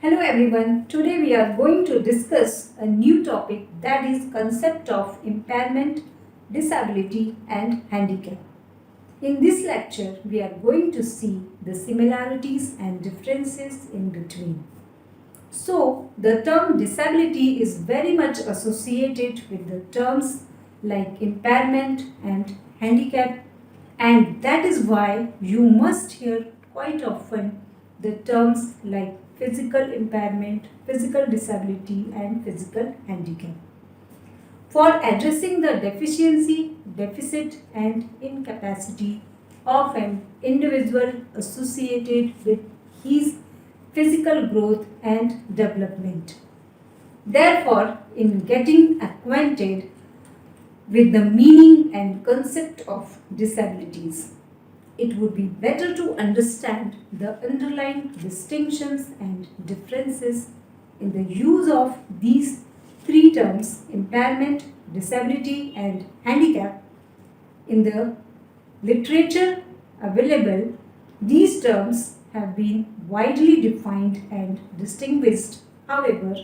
Hello everyone. Today we are going to discuss a new topic, that is concept of impairment, disability and handicap. In this lecture we are going to see the similarities and differences in between. So the term disability is very much associated with the terms like impairment and handicap, and that is why you must hear quite often the terms like physical impairment, physical disability and physical handicap. For addressing the deficiency, deficit and incapacity of an individual associated with his physical growth and development. Therefore, in getting acquainted with the meaning and concept of disabilities, it would be better to understand the underlying distinctions and differences in the use of these three terms, impairment, disability and handicap. In the literature available, these terms have been widely defined and distinguished. However,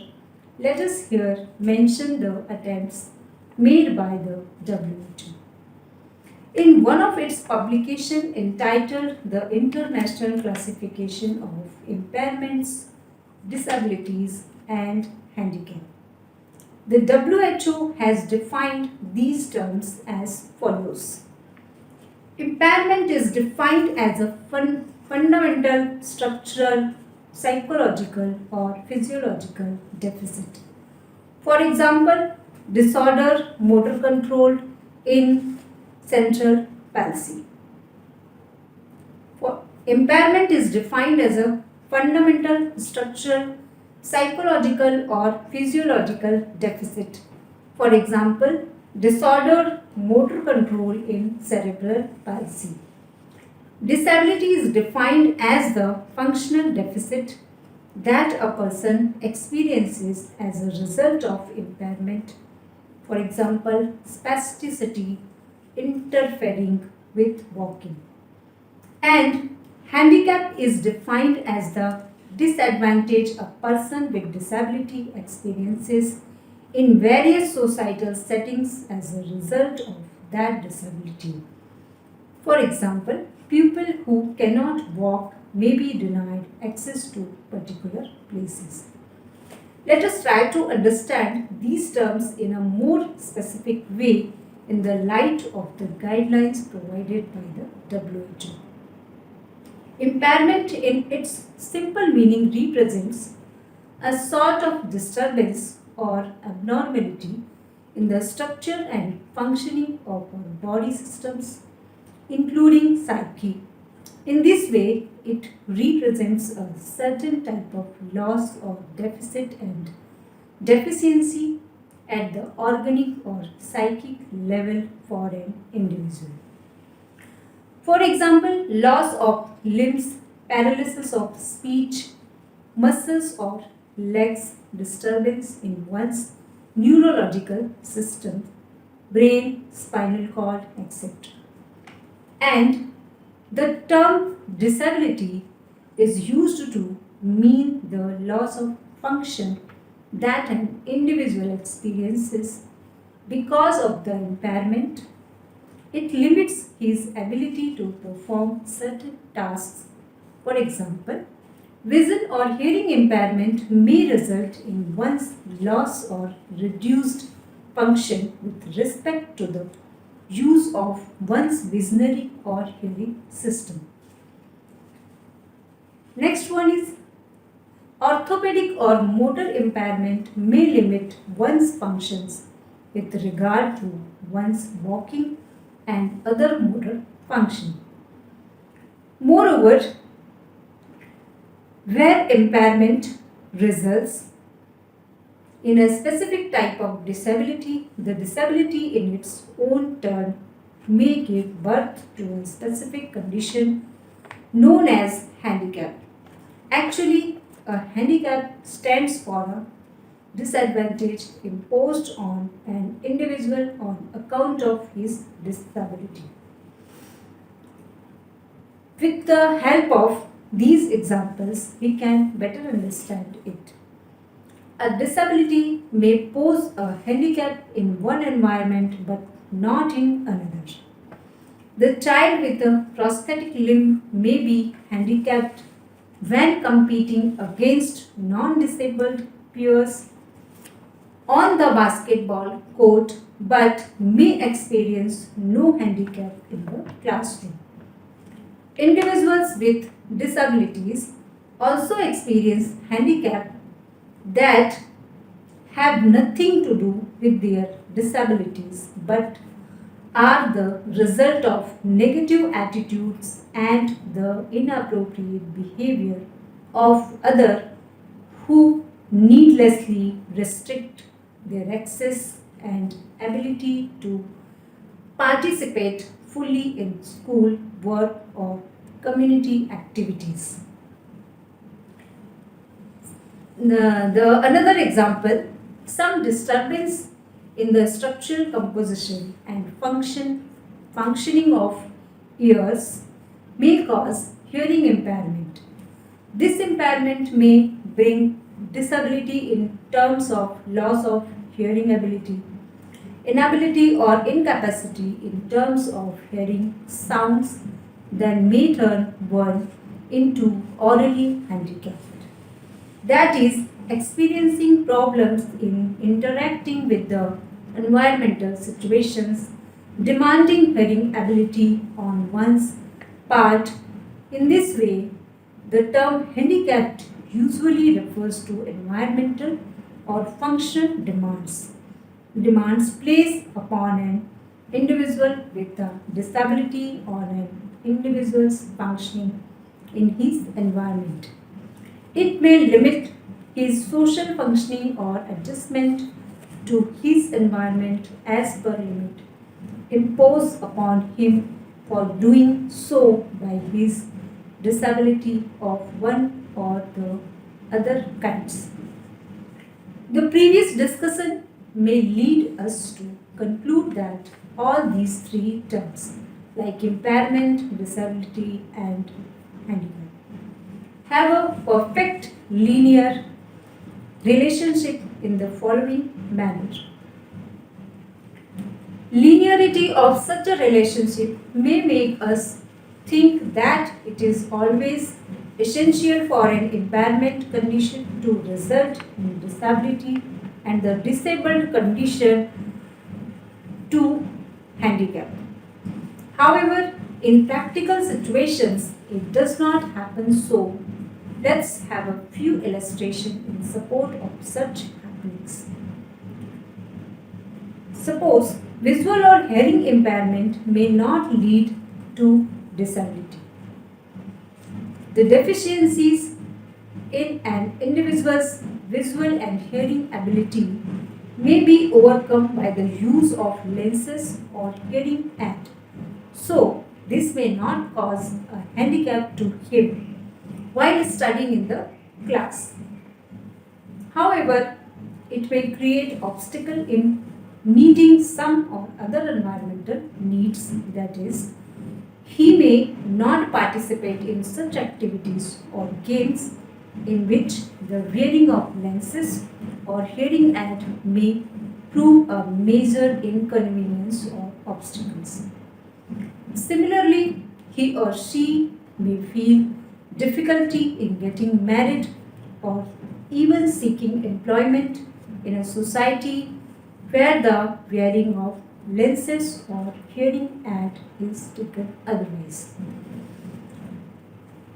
let us here mention the attempts made by the WHO. In one of its publications entitled The International Classification of Impairments, Disabilities and Handicap, the WHO has defined these terms as follows. Impairment is defined as a fundamental structural, psychological or physiological deficit. For example, disorder motor control in cerebral palsy. Impairment is defined as a fundamental structural, psychological or physiological deficit. For example, disorder motor control in cerebral palsy. Disability is defined as the functional deficit that a person experiences as a result of impairment. For example, spasticity interfering with walking. And handicap is defined as the disadvantage a person with disability experiences in various societal settings as a result of that disability. For example, people who cannot walk may be denied access to particular places. Let us try to understand these terms in a more specific way in the light of the guidelines provided by the WHO. Impairment in its simple meaning represents a sort of disturbance or abnormality in the structure and functioning of our body systems, including psyche. In this way, it represents a certain type of loss or deficit and deficiency at the organic or psychic level for an individual. For example, loss of limbs, paralysis of speech, muscles or legs, disturbance in one's neurological system, brain, spinal cord, etc. And the term disability is used to mean the loss of function that an individual experiences because of the impairment. It limits his ability to perform certain tasks. For example, vision or hearing impairment may result in one's loss or reduced function with respect to the use of one's visionary or hearing system. Next one is orthopedic or motor impairment may limit one's functions with regard to one's walking and other motor function. Moreover, where impairment results in a specific type of disability, the disability in its own turn may give birth to a specific condition known as handicap. Actually, a handicap stands for a disadvantage imposed on an individual on account of his disability. With the help of these examples, we can better understand it. A disability may pose a handicap in one environment but not in another. The child with a prosthetic limb may be handicapped when competing against non-disabled peers on the basketball court but may experience no handicap in the classroom. Individuals with disabilities also experience handicap that have nothing to do with their disabilities but are the result of negative attitudes and the inappropriate behavior of others who needlessly restrict their access and ability to participate fully in school, work, or community activities. Another example, some disturbance in the structural composition and functioning of ears may cause hearing impairment. This impairment may bring disability in terms of loss of hearing ability, inability or incapacity in terms of hearing sounds that may turn one into orally handicapped. That is, experiencing problems in interacting with the environmental situations, demanding hearing ability on one's part. In this way, the term handicapped usually refers to environmental or functional demands placed upon an individual with a disability or an individual's functioning in his environment. It may limit his social functioning or adjustment to his environment as per limit imposed upon him for doing so by his disability of one or the other kinds. The previous discussion may lead us to conclude that all these three terms, like impairment, disability, and handicap, have a perfect linear relationship in the following manner. Linearity of such a relationship may make us think that it is always essential for an impairment condition to result in disability and the disabled condition to handicap. However, in practical situations, it does not happen so. Let's have a few illustrations in support of such happenings. Suppose visual or hearing impairment may not lead to disability. The deficiencies in an individual's visual and hearing ability may be overcome by the use of lenses or hearing aid. So, this may not cause a handicap to him while studying in the class. However, it may create obstacle in meeting some or other environmental needs, that is, he may not participate in such activities or games in which the wearing of lenses or hearing aid may prove a major inconvenience or obstacles. Similarly, he or she may feel difficulty in getting married or even seeking employment in a society where the wearing of lenses or hearing aid is taken otherwise.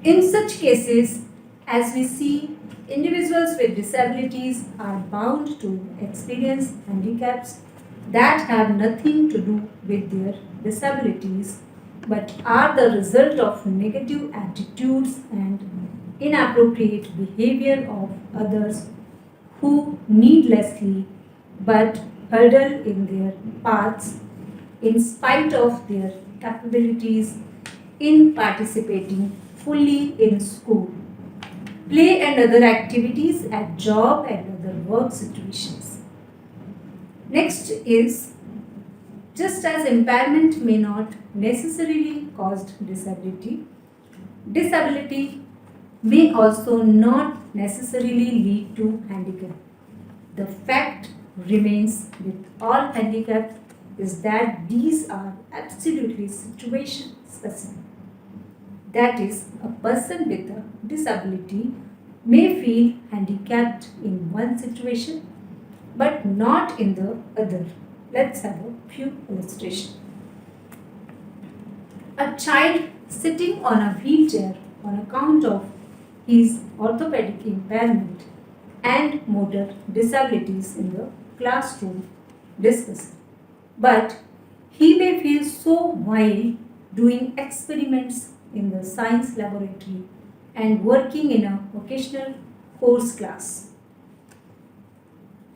In such cases, as we see, individuals with disabilities are bound to experience handicaps that have nothing to do with their disabilities but are the result of negative attitudes and inappropriate behavior of others who needlessly but hurdle in their paths in spite of their capabilities in participating fully in school, play and other activities at job and other work situations. Next is, just as impairment may not necessarily cause disability, disability may also not necessarily lead to handicap. The fact remains with all handicap is that these are absolutely situation specific. That is, a person with a disability may feel handicapped in one situation but not in the other. Let's have a few illustrations. A child sitting on a wheelchair on account of his orthopedic impairment and motor disabilities in the classroom discussed. But he may feel so while doing experiments in the science laboratory and working in a vocational course class.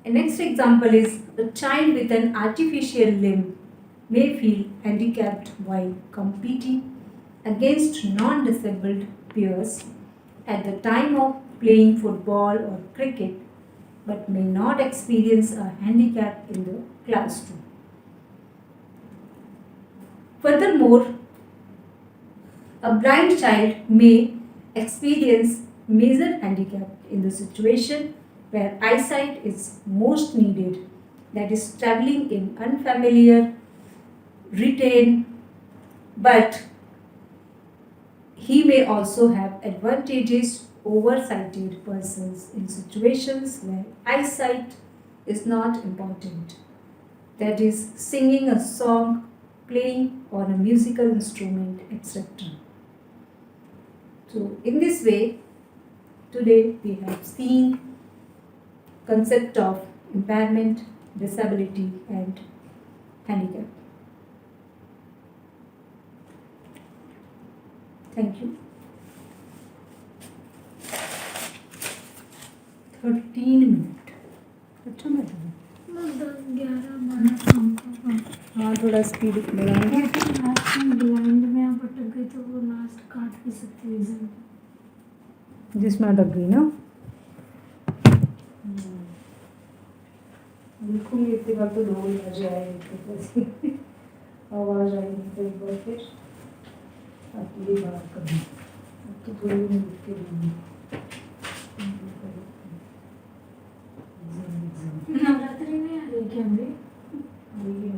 A next example is a child with an artificial limb may feel handicapped while competing against non-disabled peers at the time of playing football or cricket but may not experience a handicap in the classroom. Furthermore, a blind child may experience major handicap in the situation where eyesight is most needed, that is traveling in unfamiliar terrain, but he may also have advantages over sighted persons in situations where eyesight is not important, that is singing a song, playing on a musical instrument, etc. So in this way, today we have seen concept of impairment, disability and handicap. Thank you. 13 minute अच्छा बैठा है। 10-11-12 हाँ थोड़ा speed बढ़ाएंगे। Last में blind में आप अटक गए तो वो लास्ट काट भी सकते हैं एग्जाम जिसमें अटक गई ना बिल्कुल इतनी बार तो 2 बजे आएगी आवाज़ आएगी तो एक बार फिर अकेली बात करनी तो थोड़ी मिनट के लिए नवरात्रि में आ रही क्या अभी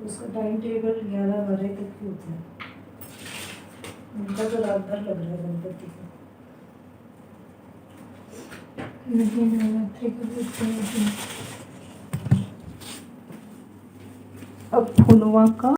उसका टाइम टेबल 11 बजे तक ही होता है उनका तो रात भर लग रहा है गणपति को लेकिन नवरात्रि को भी अब खुनवा का